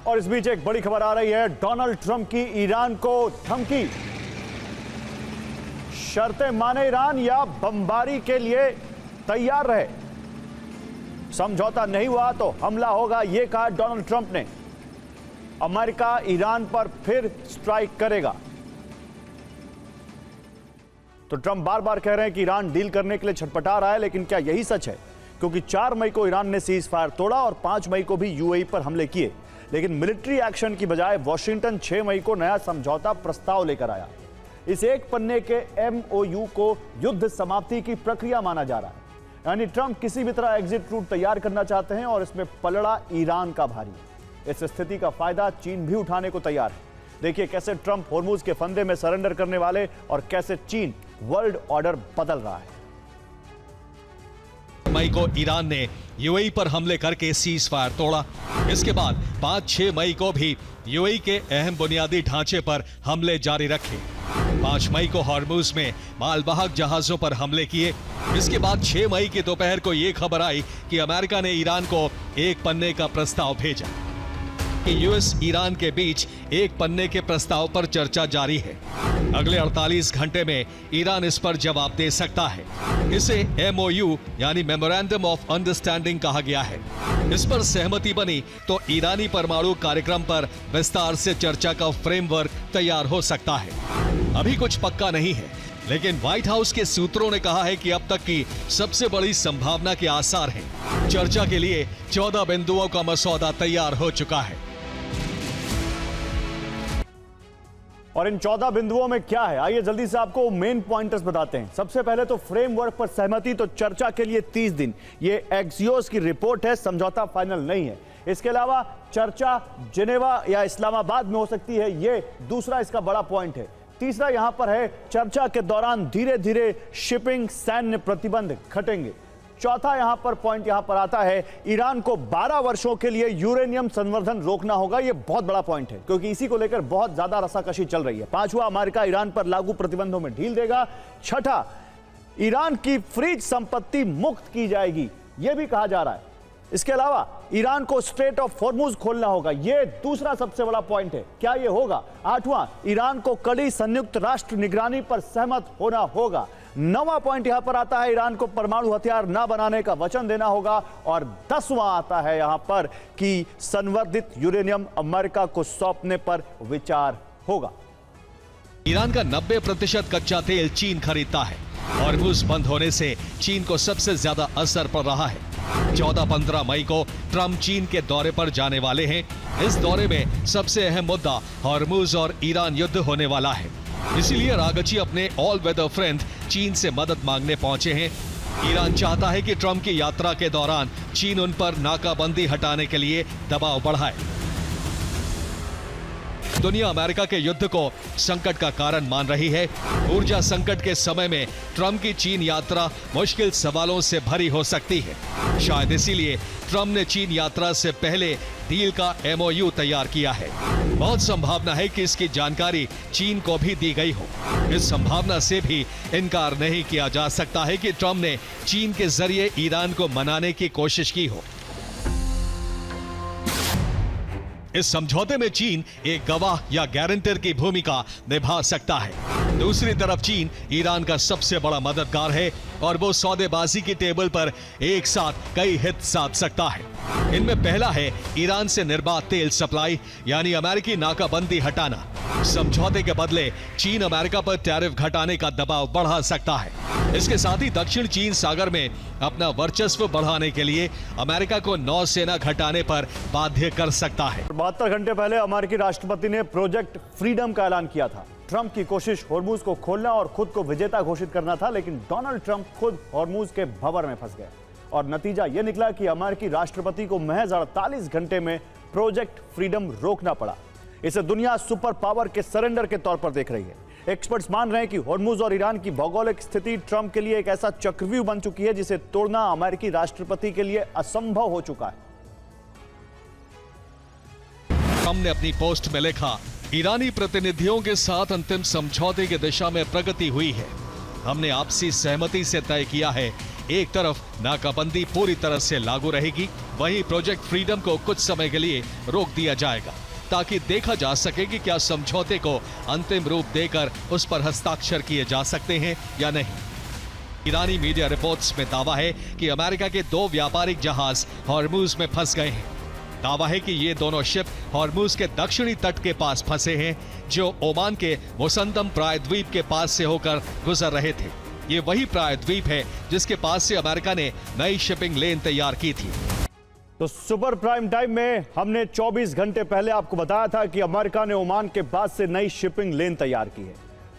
और इस बीच एक बड़ी खबर आ रही है, डोनाल्ड ट्रंप की ईरान को धमकी। शर्तें माने ईरान या बमबारी के लिए तैयार रहे, समझौता नहीं हुआ तो हमला होगा, यह कहा डोनाल्ड ट्रंप ने। अमेरिका ईरान पर फिर स्ट्राइक करेगा। तो ट्रंप बार बार कह रहे हैं कि ईरान डील करने के लिए छटपटा रहा है, लेकिन क्या यही सच है? क्योंकि 4 मई को ईरान ने सीज फायर तोड़ा और 5 मई को भी यूएई पर हमले किए, लेकिन मिलिट्री एक्शन की बजाय वॉशिंगटन 6 मई को नया समझौता प्रस्ताव लेकर आया। इस एक पन्ने के एमओयू को युद्ध समाप्ति की प्रक्रिया माना जा रहा है, यानी ट्रंप किसी भी तरह एग्जिट रूट तैयार करना चाहते हैं और इसमें पलड़ा ईरान का भारी है। इस स्थिति का फायदा चीन भी उठाने को तैयार है। देखिए कैसे ट्रंप होर्मुज के फंदे में सरेंडर करने वाले और कैसे चीन वर्ल्ड ऑर्डर बदल रहा है। मई को ईरान ने यूएई पर हमले करके सीज फायर तोड़ा। इसके बाद 5-6 मई को भी यूएई के अहम बुनियादी ढांचे पर हमले जारी रखे। 5 मई को हॉर्मुज में मालवाहक जहाजों पर हमले किए। इसके बाद 6 मई की दोपहर को यह खबर आई कि अमेरिका ने ईरान को एक पन्ने का प्रस्ताव भेजा। यूएस ईरान के बीच एक पन्ने के प्रस्ताव पर चर्चा जारी है। अगले 48 घंटे में ईरान इस पर जवाब दे सकता है। इसे एमओयू यानी मेमोरेंडम ऑफ अंडरस्टैंडिंग कहा गया है। इस पर सहमति बनी तो ईरानी परमाणु कार्यक्रम पर विस्तार से चर्चा का फ्रेमवर्क तैयार हो सकता है। अभी कुछ पक्का नहीं है, लेकिन व्हाइट हाउस के सूत्रों ने कहा है कि अब तक की सबसे बड़ी संभावना के आसार हैं। चर्चा के लिए 14 बिंदुओं का मसौदा तैयार हो चुका है। और इन 14 बिंदुओं में क्या है, आइए जल्दी से आपको मेन पॉइंटर्स बताते हैं। सबसे पहले तो फ्रेमवर्क पर सहमति, तो चर्चा के लिए 30 दिन। ये एक्सियोस की रिपोर्ट है, समझौता फाइनल नहीं है। इसके अलावा चर्चा जिनेवा या इस्लामाबाद में हो सकती है, ये दूसरा इसका बड़ा पॉइंट है। तीसरा यहां पर है, चर्चा के दौरान धीरे धीरे शिपिंग सैन्य प्रतिबंध घटेंगे। चौथा यहां पर पॉइंट यहां पर आता है, ईरान को 12 वर्षों के लिए यूरेनियम संवर्धन रोकना होगा। यह बहुत बड़ा पॉइंट है, क्योंकि इसी को लेकर बहुत ज्यादा रसाकशी चल रही है। पांचवा, अमेरिका ईरान पर लागू प्रतिबंधों में ढील देगा। छठा, ईरान की फ्रीज संपत्ति मुक्त की जाएगी, यह भी कहा जा रहा है। इसके अलावा ईरान को स्ट्रेट ऑफ हॉर्मुज खोलना होगा, यह दूसरा सबसे बड़ा पॉइंट है। क्या यह होगा? आठवां, ईरान को कड़ी संयुक्त राष्ट्र निगरानी पर सहमत होना होगा। 9वां पॉइंट यहां पर आता है, ईरान को परमाणु हथियार न बनाने का वचन देना होगा। और 10वां आता है यहां पर कि संवर्धित यूरेनियम अमेरिका को सौंपने पर विचार होगा। ईरान का 90% कच्चा तेल चीन खरीदता है। हॉर्मुज बंद होने से चीन को सबसे ज्यादा असर पड़ रहा है। 14-15 मई को ट्रंप चीन के दौरे पर जाने वाले हैं। इस दौरे में सबसे अहम मुद्दा हॉर्मुज और ईरान युद्ध होने वाला है। इसीलिए रागची अपने ऑल वेदर फ्रेंड चीन से मदद मांगने पहुंचे हैं। ईरान चाहता है कि ट्रंप की यात्रा के दौरान चीन उन पर नाकाबंदी हटाने के लिए दबाव बढ़ाए। दुनिया अमेरिका के युद्ध को संकट का कारण मान रही है। ऊर्जा संकट के समय में ट्रंप की चीन यात्रा मुश्किल सवालों से भरी हो सकती है। शायद इसीलिए ट्रंप ने चीन यात्रा से पहले डील का एमओयू तैयार किया है। बहुत संभावना है कि इसकी जानकारी चीन को भी दी गई हो। इस संभावना से भी इनकार नहीं किया जा सकता है कि ट्रंप ने चीन के जरिए ईरान को मनाने की कोशिश की हो। इस समझौते में चीन एक गवाह या गारंटर की भूमिका निभा सकता है। दूसरी तरफ चीन ईरान का सबसे बड़ा मददगार है और वो सौदेबाजी की टेबल पर एक साथ कई हित साध सकता है। इनमें पहला है ईरान से निर्बाध तेल सप्लाई, यानी अमेरिकी नाकाबंदी हटाना। समझौते के बदले चीन अमेरिका पर टैरिफ घटाने का दबाव बढ़ा सकता है। इसके साथ ही दक्षिण चीन सागर में अपना वर्चस्व बढ़ाने के लिए अमेरिका को नौसेना घटाने पर बाध्य कर सकता है। 72 घंटे पहले अमेरिकी राष्ट्रपति ने प्रोजेक्ट फ्रीडम का ऐलान किया था। ट्रंप की कोशिश हॉर्मुज को खोलना और खुद को विजेता घोषित करना था, लेकिन डोनाल्ड ट्रंप खुद हॉर्मुज के भंवर में फंस गए और नतीजा यह निकला कि अमेरिकी राष्ट्रपति को महज 48 घंटे में प्रोजेक्ट फ्रीडम रोकना पड़ा। इसे दुनिया सुपर पावर के सरेंडर के तौर पर देख रही है। एक्सपर्ट्स मान रहे हैं कि हॉर्मुज और ईरान की भौगोलिक स्थिति ट्रंप के लिए एक ऐसा चक्रव्यूह बन चुकी है जिसे तोड़ना अमेरिकी राष्ट्रपति के लिए असंभव हो चुका है। ट्रंप ने अपनी पोस्ट में लिखा, ईरानी प्रतिनिधियों के साथ अंतिम समझौते की दिशा में प्रगति हुई है। हमने आपसी सहमति से तय किया है एक तरफ नाकाबंदी पूरी तरह से लागू रहेगी, वहीं प्रोजेक्ट फ्रीडम को कुछ समय के लिए रोक दिया जाएगा ताकि देखा जा सके कि क्या समझौते को अंतिम रूप देकर उस पर हस्ताक्षर किए जा सकते हैं या नहीं। ईरानी मीडिया रिपोर्ट्स में दावा है कि अमेरिका के 2 व्यापारिक जहाज हॉर्मुज में फंस गए हैं। दावा है कि ये दोनों शिप हॉर्मुज के दक्षिणी तट के पास फंसे हैं, जो ओमान के मुसंदम प्रायद्वीप के पास से होकर गुजर रहे थे। ये वही प्रायद्वीप है जिसके पास से अमेरिका ने नई शिपिंग लेन तैयार की थी। तो सुपर प्राइम टाइम में हमने 24 घंटे पहले आपको बताया था कि अमेरिका ने ओमान के पास से नई शिपिंग लेन तैयार की है,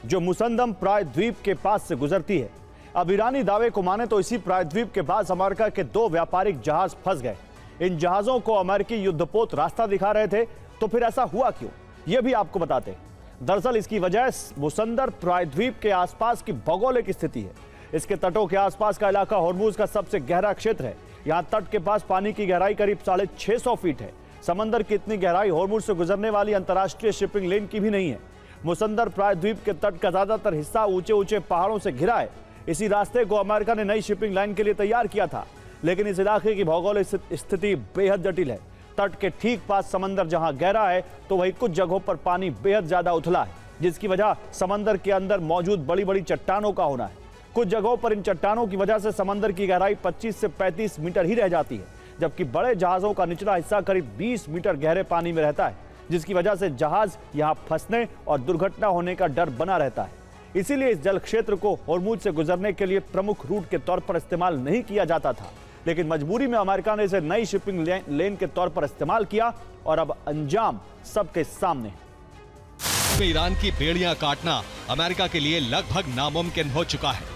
जो मुसंदम प्रायद्वीप के पास से गुजरती है। अब ईरानी दावे को माने तो इसी प्रायद्वीप के पास अमेरिका के 2 व्यापारिक जहाज फंस गए। इन जहाजों को अमेरिकी युद्धपोत रास्ता दिखा रहे थे, तो फिर ऐसा हुआ क्यों, यह भी आपको बताते हैं। दरअसल इसकी वजह मुसंदर प्रायद्वीप के आसपास की भौगोलिक स्थिति है। इसके तटों के आसपास का इलाका हॉर्मुज का सबसे गहरा क्षेत्र है। यहाँ तट के पास पानी की गहराई करीब 650 फीट है। समंदर की इतनी गहराई हॉर्मुज से गुजरने वाली अंतर्राष्ट्रीय शिपिंग लेन की भी नहीं है। मुसंदर प्रायद्वीप के तट का ज्यादातर हिस्सा ऊंचे ऊंचे पहाड़ों से घिरा है। इसी रास्ते को अमेरिका ने नई शिपिंग लाइन के लिए तैयार किया था, लेकिन इस इलाके की भौगोलिक स्थिति बेहद जटिल है। तट के ठीक पास समंदर जहां गहरा है, तो वहीं कुछ जगहों पर पानी बेहद ज्यादा उथला है, जिसकी वजह समंदर के अंदर मौजूद बड़ी बड़ी चट्टानों का होना है। कुछ जगहों पर इन चट्टानों की वजह से समंदर की गहराई 25 से 35 मीटर ही रह जाती है, जबकि बड़े जहाजों का निचला हिस्सा करीब 20 मीटर गहरे पानी में रहता है, जिसकी वजह से जहाज यहां फंसने और दुर्घटना होने का डर बना रहता है। इसीलिए इस जल क्षेत्र को हॉर्मुज से गुजरने के लिए प्रमुख रूट के तौर पर इस्तेमाल नहीं किया जाता था, लेकिन मजबूरी में अमेरिका ने इसे नई शिपिंग लेन के तौर पर इस्तेमाल किया और अब अंजाम सबके सामने है। ईरान की बेड़ियां काटना अमेरिका के लिए लगभग नामुमकिन हो चुका है।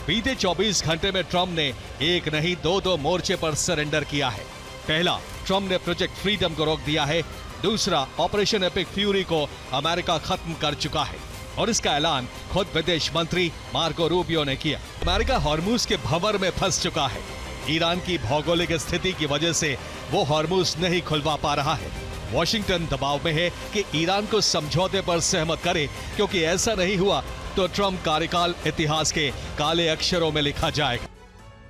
बीते 24 घंटे में ट्रंप ने एक नहीं 2 मोर्चे पर सरेंडर किया है। पहला, ट्रंप ने प्रोजेक्ट फ्रीडम को रोक दिया है। दूसरा, ऑपरेशन एपिक फ्यूरी को अमेरिका खत्म कर चुका है और इसका ऐलान खुद विदेश मंत्री मार्को रूबियो ने किया। अमेरिका हॉर्मुज के भंवर में फंस चुका है। ईरान की भौगोलिक स्थिति की वजह से वो हॉर्मुज नहीं खुलवा पा रहा है। वॉशिंगटन दबाव में है कि ईरान को समझौते पर सहमत करे, क्योंकि ऐसा नहीं हुआ तो ट्रंप कार्यकाल इतिहास के काले अक्षरों में लिखा जाएगा।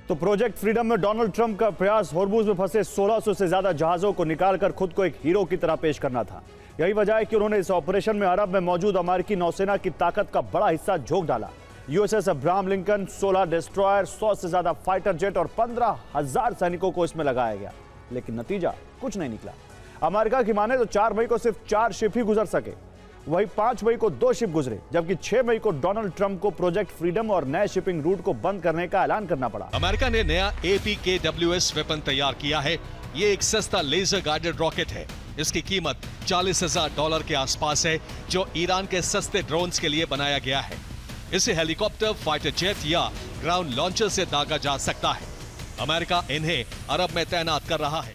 तो प्रोजेक्ट फ्रीडम में डोनाल्ड ट्रंप का प्रयास हॉर्मुज में फंसे 1600 से ज्यादा जहाजों को निकालकर खुद को एक हीरो की तरह पेश करना था। यही वजह है कि उन्होंने इस ऑपरेशन में अरब में मौजूद अमेरिकी नौसेना की ताकत का बड़ा हिस्सा झोंक डाला। यूएसएस अब्राहम लिंकन, 16 डिस्ट्रॉयर, 100 से ज्यादा फाइटर जेट और 15,000 सैनिकों को इसमें लगाया गया, लेकिन नतीजा कुछ नहीं निकला। अमेरिका की माने तो 4 मई को सिर्फ 4 शिप ही गुजर सके, वही 5 मई को 2 शिप गुजरे, जबकि 6 मई को डोनाल्ड ट्रंप को प्रोजेक्ट फ्रीडम और नए शिपिंग रूट को बंद करने का ऐलान करना पड़ा। अमेरिका ने नया APKWS वेपन तैयार किया है। ये एक सस्ता लेजर गाइडेड रॉकेट है। इसकी कीमत $40,000 के आसपास है, जो ईरान के सस्ते ड्रोन्स के लिए बनाया गया है। इसे हेलीकॉप्टर, फाइटर जेट या ग्राउंड लॉन्चर से दागा जा सकता है। अमेरिका इन्हें अरब में तैनात कर रहा है।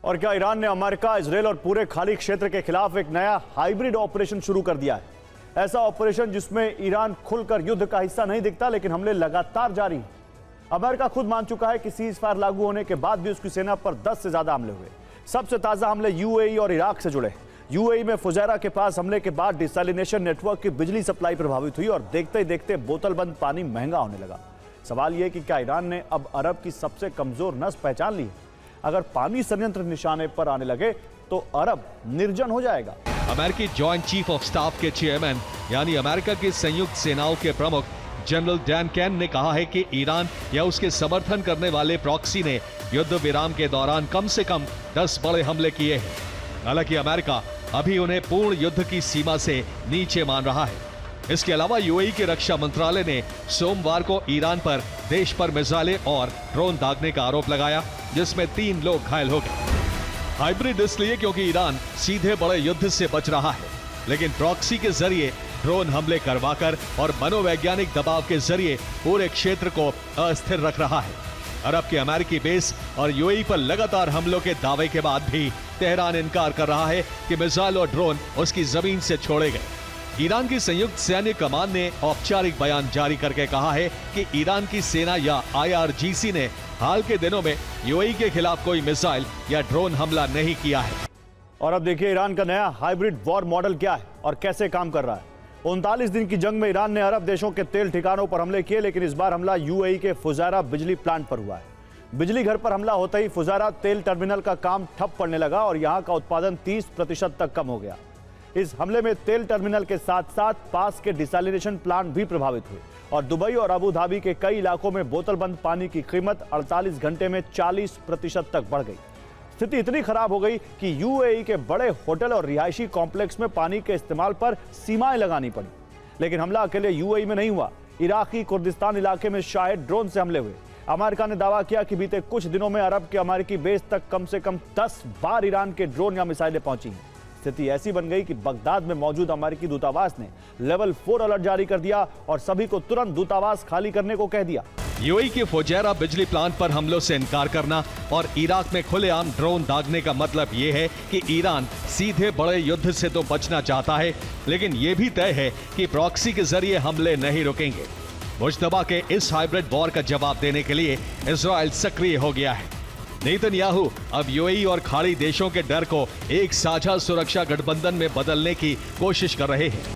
और क्या ईरान ने अमेरिका, इजरायल और पूरे खाड़ी क्षेत्र के खिलाफ एक नया हाइब्रिड ऑपरेशन शुरू कर दिया है? ऐसा ऑपरेशन जिसमें ईरान खुलकर युद्ध का हिस्सा नहीं दिखता, लेकिन हमले लगातार जारी हैं। अमेरिका खुद मान चुका है कि सीज फायर लागू होने के बाद भी उसकी सेना पर 10 से ज्यादा हमले हुए। सबसे ताजा हमले यूएई और इराक से जुड़े। यूएई में फुजैरा के पास हमले के बाद डिसैलिनेशन नेटवर्क की बिजली सप्लाई प्रभावित हुई और देखते ही देखते बोतलबंद पानी महंगा होने लगा। सवाल यह कि क्या ईरान ने अब अरब की सबसे कमजोर नस पहचान ली है? अगर पानी संयंत्र निशाने पर आने लगे तो अरब निर्जन हो जाएगा। अमेरिकी जॉइंट चीफ ऑफ स्टाफ के चेयरमैन यानी अमेरिका की संयुक्त सेनाओं के प्रमुख जनरल डैन कैन ने कहा है कि ईरान या उसके समर्थन करने वाले प्रॉक्सी ने युद्ध विराम के दौरान कम से कम 10 बड़े हमले किए हैं। हालांकि अमेरिका अभी उन्हें पूर्ण युद्ध की सीमा से नीचे मान रहा है। इसके अलावा यूएई के रक्षा मंत्रालय ने सोमवार को ईरान पर देश पर मिसाइलें और ड्रोन दागने का आरोप लगाया, जिसमें 3 लोग घायल हो गए। हाइब्रिड इसलिए क्योंकि ईरान सीधे बड़े युद्ध से बच रहा है, लेकिन प्रॉक्सी के जरिए ड्रोन हमले करवाकर और मनोवैज्ञानिक दबाव के जरिए पूरे क्षेत्र को अस्थिर रख रहा है। अरब के अमेरिकी बेस और यूएई पर लगातार हमलों के दावे के बाद भी तेहरान इनकार कर रहा है कि मिसाइल और ड्रोन उसकी जमीन से छोड़े गए। ईरान की संयुक्त सैन्य कमान ने औपचारिक बयान जारी करके कहा है कि ईरान की सेना या IRGC ने हाल के दिनों में यूएई के खिलाफ कोई मिसाइल या ड्रोन हमला नहीं किया है। और अब देखिए ईरान का नया हाइब्रिड वॉर मॉडल क्या है और कैसे काम कर रहा है। 39 दिन की जंग में ईरान ने अरब देशों के तेल ठिकानों पर हमले किए, लेकिन इस बार हमला यूएई के फुजायरा बिजली प्लांट पर हुआ है। बिजली घर पर हमला होते ही फुजायरा तेल टर्मिनल का काम ठप पड़ने लगा और यहां का उत्पादन 30% तक कम हो गया। इस हमले में तेल टर्मिनल के साथ साथ पास के डिसैलिनेशन प्लांट भी प्रभावित हुए और दुबई और अबू धाबी के कई इलाकों में बोतलबंद पानी की कीमत 48 घंटे में 40% तक बढ़ गई। स्थिति इतनी खराब हो गई कि यूएई के बड़े होटल और रिहायशी कॉम्प्लेक्स में पानी के इस्तेमाल पर सीमाएं लगानी पड़ी। लेकिन हमला अकेले यूएई में नहीं हुआ। इराकी कुर्दिस्तान इलाके में शायद ड्रोन से हमले हुए। अमेरिका ने दावा किया कि बीते कुछ दिनों में अरब के अमेरिकी बेस तक कम से कम 10 बार ईरान के ड्रोन या मिसाइलें पहुंची हैं। स्थिति ऐसी बन गई कि बगदाद में मौजूद अमेरिकी दूतावास ने लेवल 4 अलर्ट जारी कर दिया और सभी को तुरंत दूतावास खाली करने को कह दिया। यूएई के फुजैरा बिजली प्लांट पर हमलों से इनकार करना और इराक में खुलेआम ड्रोन दागने का मतलब ये है कि ईरान सीधे बड़े युद्ध से तो बचना चाहता है, लेकिन ये भी तय है कि प्रॉक्सी के जरिए हमले नहीं रुकेंगे। मुश्तबा के इस हाइब्रिड वॉर का जवाब देने के लिए इजराइल सक्रिय हो गया है। नेतन्याहू अब यूएई और खाड़ी देशों के डर को एक साझा सुरक्षा गठबंधन में बदलने की कोशिश कर रहे हैं।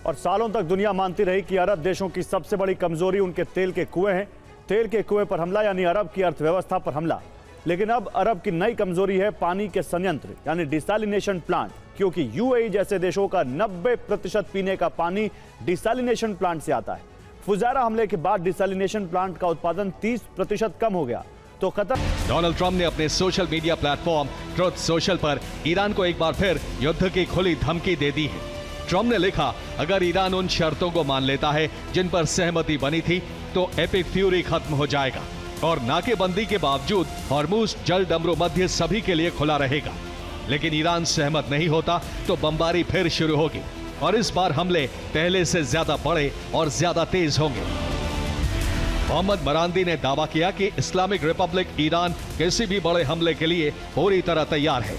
और सालों तक दुनिया मानती रही कि अरब देशों की सबसे बड़ी कमजोरी उनके तेल के कुएं हैं। तेल के कुएं पर हमला यानी अरब की अर्थव्यवस्था पर हमला। लेकिन अब अरब की नई कमजोरी है पानी के संयंत्र यानी डिसैलिनेशन प्लांट, क्योंकि यूएई जैसे देशों का 90% पीने का पानी डिसैलिनेशन प्लांट से आता है। फुजायरा हमले के बाद डिसैलिनेशन प्लांट का उत्पादन 30% कम हो गया तो कतर। डोनाल्ड ट्रंप ने अपने social media platform truth social पर ईरान को एक बार फिर युद्ध की खुली धमकी दे दी है। ट्रंप ने लिखा, अगर ईरान उन शर्तों को मान लेता है जिन पर सहमति बनी थी तो एपिक फ्यूरी खत्म हो जाएगा और नाकेबंदी के बावजूद हॉर्मुज जल डमरू मध्य सभी के लिए खुला रहेगा। लेकिन ईरान सहमत नहीं होता तो बमबारी फिर शुरू होगी और इस बार हमले पहले से ज्यादा बड़े और ज्यादा तेज होंगे। मोहम्मद मरांदी ने दावा किया कि इस्लामिक रिपब्लिक ईरान किसी भी बड़े हमले के लिए पूरी तरह तैयार है।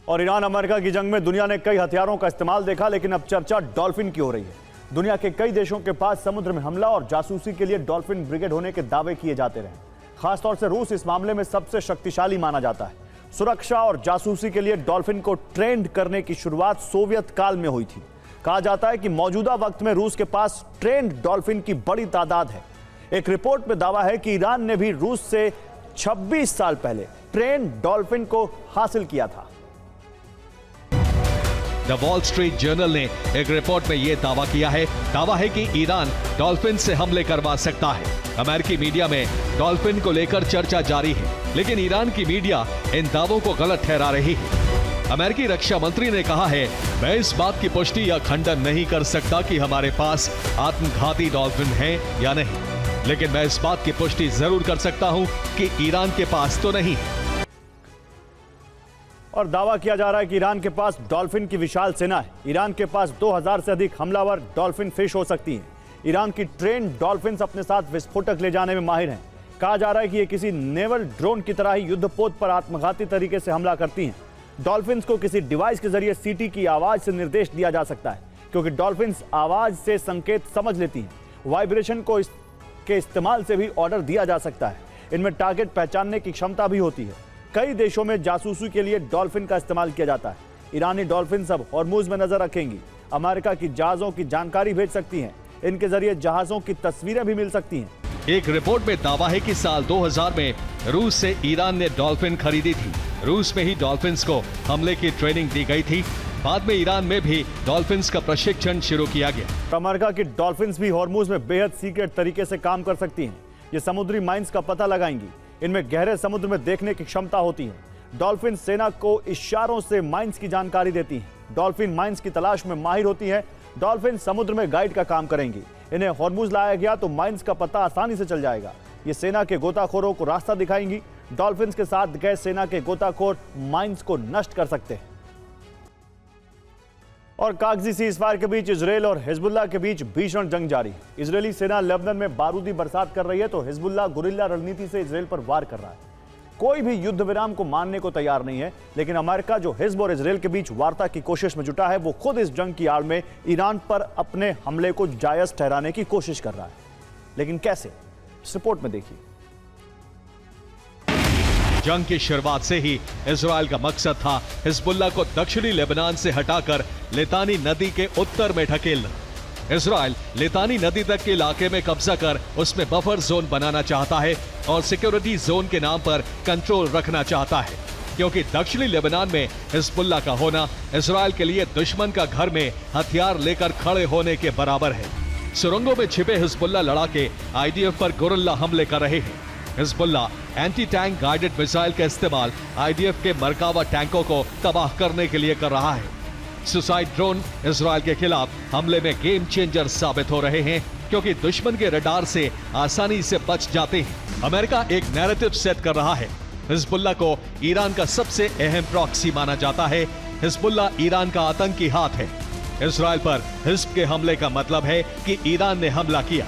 और ईरान अमेरिका की जंग में दुनिया ने कई हथियारों का इस्तेमाल देखा, लेकिन अब चर्चा डॉल्फिन की हो रही है। दुनिया के कई देशों के पास समुद्र में हमला और जासूसी के लिए डॉल्फिन ब्रिगेड होने के दावे किए जाते रहे। खासतौर से रूस इस मामले में सबसे शक्तिशाली माना जाता है। सुरक्षा और जासूसी के लिए डॉल्फिन को ट्रेंड करने की शुरुआत सोवियत काल में हुई थी। कहा जाता है कि मौजूदा वक्त में रूस के पास ट्रेंड डॉल्फिन की बड़ी तादाद है। एक रिपोर्ट में दावा है कि ईरान ने भी रूस से 26 साल पहले ट्रेंड डॉल्फिन को हासिल किया था। द वॉल स्ट्रीट जर्नल ने एक रिपोर्ट में यह दावा किया है। दावा है कि ईरान डॉल्फिन से हमले करवा सकता है। अमेरिकी मीडिया में डॉल्फिन को लेकर चर्चा जारी है, लेकिन ईरान की मीडिया इन दावों को गलत ठहरा रही है। अमेरिकी रक्षा मंत्री ने कहा है, मैं इस बात की पुष्टि या खंडन नहीं कर सकता कि हमारे पास आत्मघाती डॉल्फिन है या नहीं, लेकिन मैं इस बात की पुष्टि जरूर कर सकता हूं कि ईरान के पास तो नहीं है। और दावा किया जा रहा है कि ईरान के पास डॉल्फिन की विशाल सेना है। ईरान के पास 2000 से अधिक हमलावर डॉल्फिन फिश हो सकती हैं। ईरान की ट्रेन डॉल्फिन अपने साथ विस्फोटक ले जाने में माहिर हैं। कहा जा रहा है कि ये किसी नेवल ड्रोन की तरह ही युद्धपोत पर आत्मघाती तरीके से हमला करती हैं। डॉल्फिन को किसी डिवाइस के जरिए सीटी की आवाज से निर्देश दिया जा सकता है, क्योंकि डॉल्फिन आवाज से संकेत समझ लेती हैं। वाइब्रेशन को के इस्तेमाल से भी ऑर्डर दिया जा सकता है। इनमें टारगेट पहचानने की क्षमता भी होती है। कई देशों में जासूसी के लिए डॉल्फिन का इस्तेमाल किया जाता है। ईरानी डॉल्फिन अब हॉर्मुज में नजर रखेंगी। अमेरिका की जहाजों की जानकारी भेज सकती हैं। इनके जरिए जहाजों की तस्वीरें भी मिल सकती हैं। एक रिपोर्ट में दावा है कि साल 2000 में रूस से ईरान ने डॉल्फिन खरीदी थी। रूस में ही डॉल्फिन्स को हमले की ट्रेनिंग दी गई थी। बाद में ईरान में भी डॉल्फिन्स का प्रशिक्षण शुरू किया गया। अमेरिका की डॉल्फिन्स भी हॉर्मुज में बेहद सीक्रेट तरीके से काम कर सकती हैं। ये समुद्री माइंस का पता लगाएंगी। इनमें गहरे समुद्र में देखने की क्षमता होती है। डॉल्फिन सेना को इशारों से माइंस की जानकारी देती हैं। डॉल्फिन माइंस की तलाश में माहिर होती हैं। डॉल्फिन समुद्र में गाइड का काम करेंगी। इन्हें हॉर्मुज लाया गया तो माइंस का पता आसानी से चल जाएगा। ये सेना के गोताखोरों को रास्ता दिखाएंगी। डॉल्फिन के साथ गए सेना के गोताखोर माइंस को नष्ट कर सकते हैं। और कागजी सीजफायर के बीच इजरायल और हिजबुल्लाह के बीच भीषण जंग जारी है। इजरायली सेना लेबनान में बारूदी बरसात कर रही है तो हिजबुल्लाह गुरिल्ला रणनीति से इजरायल पर वार कर रहा है। कोई भी युद्ध विराम को मानने को तैयार नहीं है, लेकिन अमेरिका जो हिजब और इजरायल के बीच वार्ता की कोशिश में जुटा है, वो खुद इस जंग की आड़ में ईरान पर अपने हमले को जायज ठहराने की कोशिश कर रहा है। लेकिन कैसे, इस रिपोर्ट में देखिए। जंग की शुरुआत से ही इजरायल का मकसद था हिजबुल्लाह को दक्षिणी लेबनान से हटाकर लितानी नदी के उत्तर में ढकेलना। इजराइल लितानी नदी तक के इलाके में कब्जा कर उसमें बफर जोन बनाना चाहता है और सिक्योरिटी जोन के नाम पर कंट्रोल रखना चाहता है, क्योंकि दक्षिणी लेबनान में हिजबुल्लाह का होना इजराइल के लिए दुश्मन का घर में हथियार लेकर खड़े होने के बराबर है। सुरंगों में छिपे हिजबुल्लाह लड़ाके आईडीएफ पर गुरिल्ला हमले कर रहे हैं। Hezbollah anti tank guided missile का इस्तेमाल आईडीएफ के मरकावा टैंकों को तबाह करने के लिए कर रहा है। सुसाइड ड्रोन इजराइल के खिलाफ हमले में गेम चेंजर साबित हो रहे हैं, क्योंकि दुश्मन के रडार से आसानी से बच जाते हैं। अमेरिका एक नैरेटिव सेट कर रहा है। हिजबुल्लाह को ईरान का सबसे अहम प्रॉक्सी माना जाता है। हिजबुल्लाह ईरान का आतंकी हाथ है। इजराइल पर हिज्ब के हमले का मतलब है कि ईरान ने हमला किया।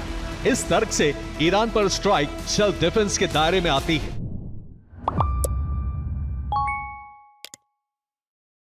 इस तर्क से ईरान पर स्ट्राइक सेल्फ डिफेंस के दायरे में आती है।